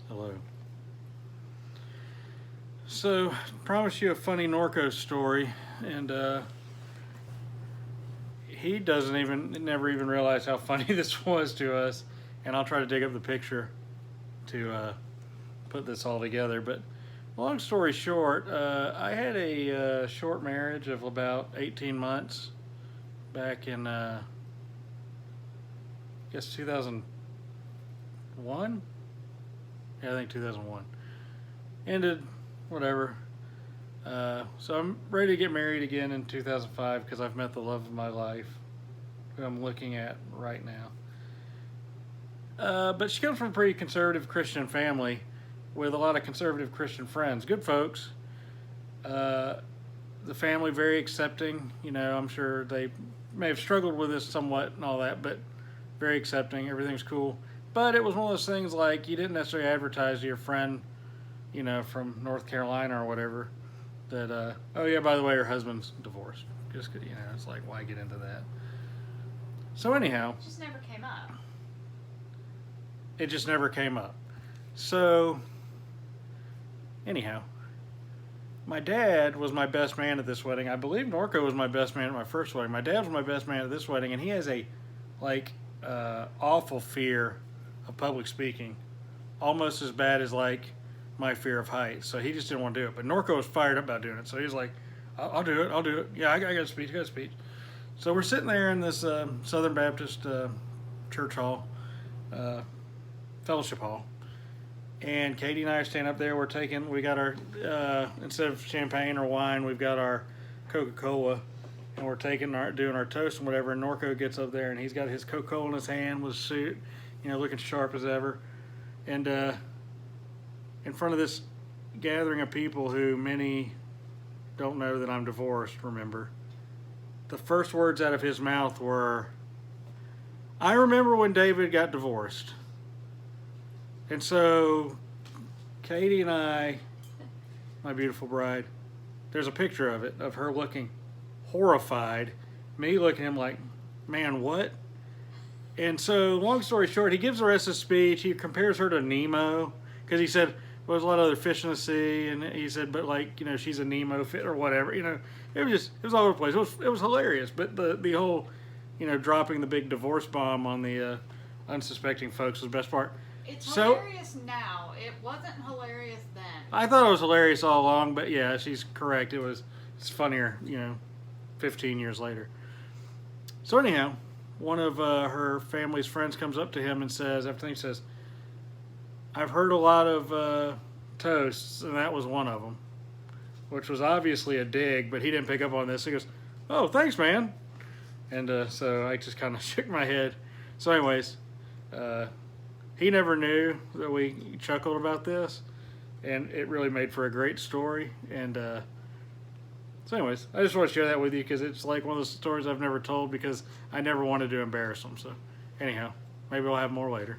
Hello. So, promise you a funny Norko story, and he never even realized how funny this was to us. And I'll try to dig up the picture to put this all together. But long story short, I had a short marriage of about 18 months back in, I guess 2001. Yeah, I think 2001. Ended, whatever. So I'm ready to get married again in 2005 because I've met the love of my life, who I'm looking at right now. But she comes from a pretty conservative Christian family with a lot of conservative Christian friends. Good folks. The family very accepting. You know, I'm sure they may have struggled with this somewhat and all that, but very accepting. Everything's cool. But it was one of those things like you didn't necessarily advertise to your friend, you know, from North Carolina or whatever, that, oh yeah, by the way, her husband's divorced. Just, you know, it's like, why get into that? So anyhow. It just never came up. It just never came up. So, anyhow, my dad was my best man at this wedding. I believe Norko was my best man at my first wedding. My dad was my best man at this wedding, and he has a, like, awful fear of public speaking. Almost as bad as, like, my fear of heights. So he just didn't want to do it. But Norko was fired up about doing it. So he was like, I'll do it. I'll do it. Yeah, I got a speech. I got a speech. So we're sitting there in this Southern Baptist church hall, fellowship hall. And Katie and I are standing up there. We got our, instead of champagne or wine, we've got our Coca-Cola. And we're doing our toast and whatever. And Norko gets up there and he's got his Coca-Cola in his hand with a suit, you know, looking sharp as ever. And in front of this gathering of people who many don't know that I'm divorced, remember, the first words out of his mouth were, I remember when David got divorced. And so Katie and I, my beautiful bride, there's a picture of it, of her looking horrified, me looking at him like, man, what? And so, long story short, he gives the rest of the speech. He compares her to Nemo, because he said, well, there's a lot of other fish in the sea, and he said, but like, you know, she's a Nemo fish or whatever. You know, it was all over the place. It was hilarious, but the whole, you know, dropping the big divorce bomb on the unsuspecting folks was the best part. It's hilarious now. It wasn't hilarious then. I thought it was hilarious all along, but yeah, she's correct. It's funnier, you know, 15 years later. So anyhow, one of her family's friends comes up to him and says, everything says, I've heard a lot of toasts, and that was one of them, which was obviously a dig, but he didn't pick up on this. He goes, oh, thanks, man. And so I just kind of shook my head. So anyways, he never knew that we chuckled about this, and it really made for a great story. And so anyways, I just want to share that with you because it's like one of those stories I've never told because I never wanted to embarrass them. So anyhow, maybe I'll have more later.